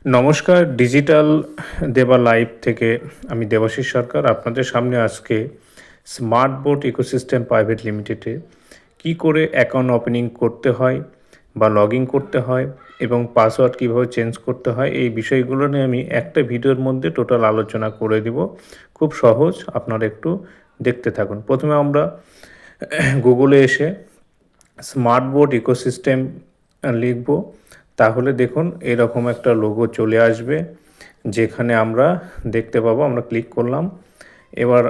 নমস্কার, ডিজিটাল দেবা লাইভ থেকে আমি দেবাশিস সরকার আপনাদের সামনে আজকে স্মার্ট বোর্ড ইকোসিস্টেম প্রাইভেট লিমিটেডে কী করে অ্যাকাউন্ট ওপেনিং করতে হয় বা লগ ইন করতে হয় এবং পাসওয়ার্ড কীভাবে চেঞ্জ করতে হয় এই বিষয়গুলো নিয়ে আমি একটা ভিডিওর মধ্যে টোটাল আলোচনা করে দিব। খুব সহজ, আপনারা একটু দেখতে থাকুন। প্রথমে আমরা গুগলে এসে স্মার্ট বোর্ড ইকোসিস্টেম লিখব, তাহলে দেখুন এরকম একটা লোগো চলে আসবে, যেখানে আমরা দেখতে পাবো। আমরা ক্লিক করলাম, এবার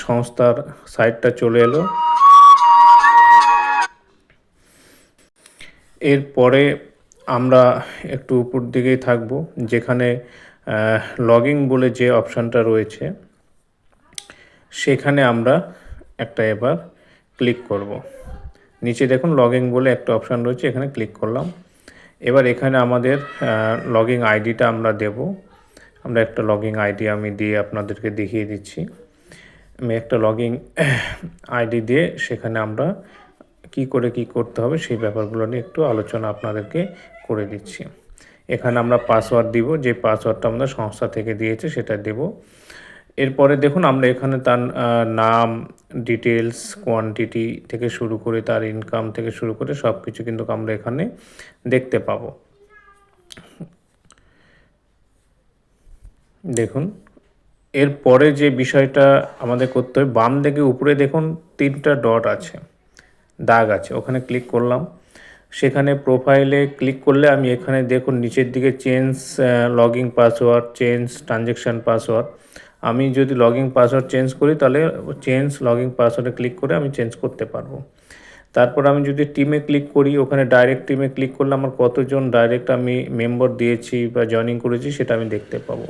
সংস্থার সাইটটা চলে এলো। এরপরে আমরা একটু উপর দিকেই থাকবো, যেখানে লগইন বলে যে অপশানটা রয়েছে সেখানে আমরা একটা এবার ক্লিক করব। নিচে দেখুন লগইন বলে একটা অপশান রয়েছে, এখানে ক্লিক করলাম। এবার এখানে আমাদের লগইন আইডিটা আমরা দেব। আমরা একটা লগইন আইডি আমি দিয়ে আপনাদেরকে দেখিয়ে দিচ্ছি। আমি একটা লগইন আইডি দিয়ে সেখানে আমরা কি করে কি করতে হবে সেই ব্যাপারগুলো নিয়ে একটু আলোচনা আপনাদেরকে করে দিচ্ছি। এখানে আমরা পাসওয়ার্ড দিব, যে পাসওয়ার্ডটা আমরা সংস্থা থেকে দিয়েছে সেটা দেব। এরপরে দেখুন আমরা এখানে তার নাম, ডিটেলস, কোয়ান্টিটি থেকে শুরু করে তার ইনকাম থেকে শুরু করে সব কিছু কিন্তু আমরা এখানে দেখতে পাবো। দেখুন এরপরে যে বিষয়টা আমাদের করতে হবে, বাম দিকে উপরে দেখুন 3টা ডট আছে, দাগ আছে, ওখানে ক্লিক করলাম। সেখানে প্রোফাইলে ক্লিক করলে আমি এখানে দেখুন নিচের দিকে change login password, change transaction password. আমি যদি লগইন পাসওয়ার্ড চেঞ্জ করি তাহলে চেঞ্জ লগইন পাসওয়ার্ডে ক্লিক করে আমি চেঞ্জ করতে পারবো। তারপর আমি যদি টিমে ক্লিক করি, ওখানে ডাইরেক্ট টিমে ক্লিক করলে আমার কতজন ডাইরেক্ট আমি মেম্বার দিয়েছি বা জয়েনিং করেছি সেটা আমি দেখতে পাবো।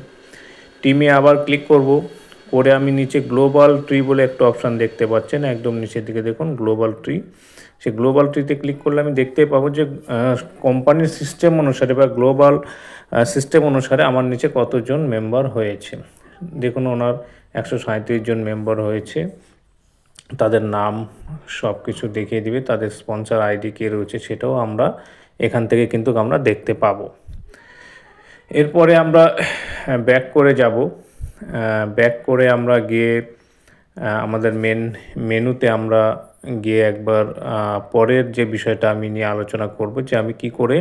টিমে আবার ক্লিক করব, করে আমি নিচে গ্লোবাল ট্রি বলে একটা অপশান দেখতে পাচ্ছেন, একদম নিচের দিকে দেখুন গ্লোবাল ট্রি। সেই গ্লোবাল ট্রিতে ক্লিক করলে আমি দেখতে পাবো যে কোম্পানির সিস্টেম অনুসারে বা গ্লোবাল সিস্টেম অনুসারে আমার নিচে কতজন মেম্বার হয়েছে। দেখুন ওনার 137 জন মেম্বার হয়েছে, তাদের নাম সব কিছু দেখিয়ে দিবে, তাদের স্পন্সর আইডি কে রয়েছে সেটাও আমরা এখান থেকে কিন্তু আমরা দেখতে পাবো। এরপরে আমরা ব্যাক করে যাব, ব্যাক করে আমরা গিয়ে আমাদের মেনুতে আমরা গিয়ে একবার পরের যে বিষয়টা আমি নিয়ে আলোচনা করব, যে আমি কি করে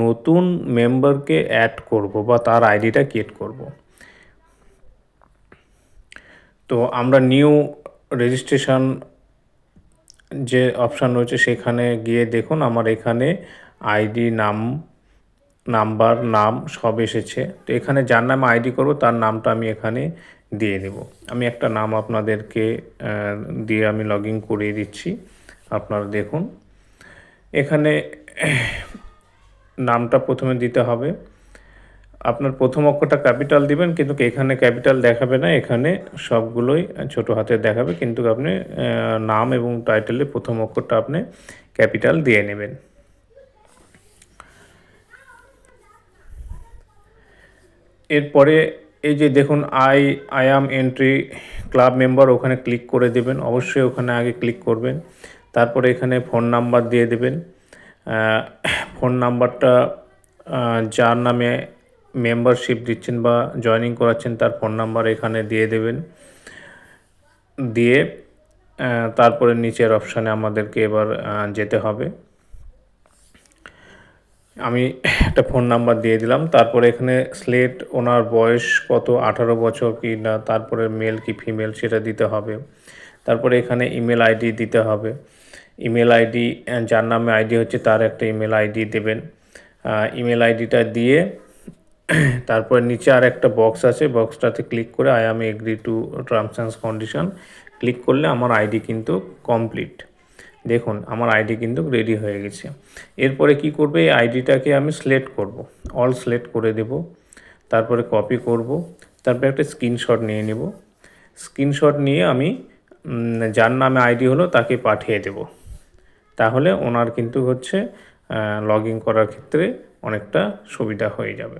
নতুন মেম্বারকে অ্যাড করব বা তার আইডিটা ক্রিয়েট করব। তো আমরা নিউ রেজিস্ট্রেশন যে অপশান রয়েছে সেখানে গিয়ে দেখুন আমার এখানে আইডি, নাম্বার, নাম সব এসেছে। তো এখানে যার নামে আইডি করব তার নামটা আমি এখানে দিয়ে দেব। আমি একটা নাম আপনাদেরকে দিয়ে আমি লগ ইন করিয়ে দিচ্ছি। আপনারা দেখুন এখানে নামটা প্রথমে দিতে হবে। আপনার প্রথম অক্ষরটা ক্যাপিটাল দিবেন, কিন্তু এখানে ক্যাপিটাল দেখাবে না, এখানে সবগুলোই ছোট হাতে দেখাবে, কিন্তু আপনি নাম এবং টাইটেলের প্রথম অক্ষরটা আপনি ক্যাপিটাল দিয়ে নেবেন। এরপরে এই যে দেখুন I am entry club member, ওখানে ক্লিক করে দেবেন। অবশ্যই ওখানে আগে ক্লিক করবেন, তারপরে এখানে ফোন নাম্বার দিয়ে দেবেন। ফোন নাম্বারটা যার নামে মেম্বারশিপ দিচ্ছেন বা জয়েনিং করাচ্ছেন তার ফোন নাম্বার এখানে দিয়ে দেবেন। দিয়ে তারপরে নিচের অপশানে আমাদেরকে এবার যেতে হবে। আমি একটা ফোন নাম্বার দিয়ে দিলাম, তারপরে এখানে সিলেক্ট ওনার বয়স কত, 18 বছর কি না, তারপরে মেল কি ফিমেল সেটা দিতে হবে। তারপরে এখানে ইমেল আইডি দিতে হবে। ইমেল আইডি যার নামে আইডি হচ্ছে তার একটা ইমেল আইডি দেবেন। ইমেল আইডিটা দিয়ে তারপরে নিচে আর একটা বক্স আছে, বক্সটাতে ক্লিক করে I am agree to terms and condition click করলে আমার আইডি কিন্তু কমপ্লিট। দেখুন আমার আইডি কিন্তু রেডি হয়ে গেছে। এরপরে কি করবে, এই আইডিটাকে আমি সিলেক্ট করব, অল সিলেক্ট করে দেব, তারপরে কপি করব, তারপরে একটা স্ক্রিনশট নিয়ে নেব। স্ক্রিনশট নিয়ে আমি যার নামে আইডি হলো তাকে পাঠিয়ে দেব। তাহলে ওনার কিন্তু হচ্ছে লগ ইন করার ক্ষেত্রে অনেকটা সুবিধা হয়ে যাবে।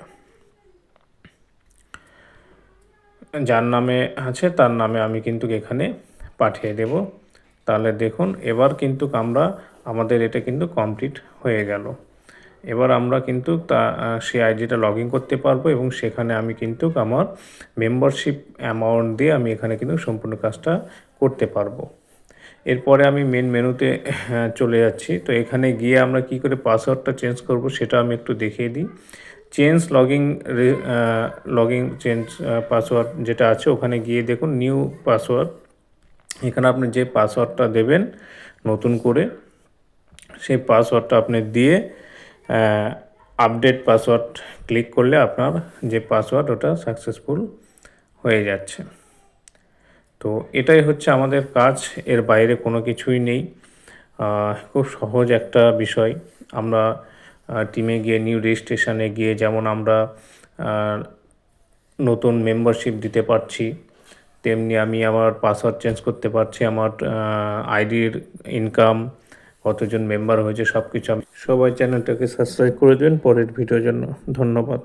যার নামে আছে তার নামে আমি কিন্তু এখানে পাঠিয়ে দেব। তাহলে দেখুন এবার কিন্তু আমাদের এটা কিন্তু কমপ্লিট হয়ে গেল। এবার আমরা কিন্তু সেই আইডিটা লগ ইন করতে পারবো এবং সেখানে আমি কিন্তু আমার মেম্বারশিপ অ্যামাউন্ট দিয়ে আমি এখানে কিন্তু সম্পূর্ণ কাজটা করতে পারবো। এরপরে আমি মেন মেনুতে চলে যাচ্ছি। তো এখানে গিয়ে আমরা কি করে পাসওয়ার্ডটা চেঞ্জ করব সেটা আমি একটু দেখিয়ে দিই। চেঞ্জ লগিং চেঞ্জ পাসওয়ার্ড যেটা আছে ওখানে গিয়ে দেখুন নিউ পাসওয়ার্ড। এখানে আপনি যে পাসওয়ার্ডটা দেবেন নতুন করে সেই পাসওয়ার্ডটা আপনি দিয়ে আপডেট পাসওয়ার্ড ক্লিক করলে আপনার যে পাসওয়ার্ড ওটা সাকসেসফুল হয়ে যাচ্ছে। তো এটাই হচ্ছে আমাদের কাজ, এর বাইরে কোনো কিছুই নেই। খুব সহজ একটা বিষয়। আমরা টিমে গিয়ে নিউ রেজিস্ট্রেশনে গিয়ে যেমন আমরা নতুন মেম্বারশিপ দিতে পারছি, তেমনি আমি আমার পাসওয়ার্ড চেঞ্জ করতে পারছি, আমার আইডির ইনকাম, কতজন মেম্বার হয়েছে সব কিছু। সবাই চ্যানেলটাকে সাবস্ক্রাইব করে দেবেন পরের ভিডিওর জন্য। ধন্যবাদ।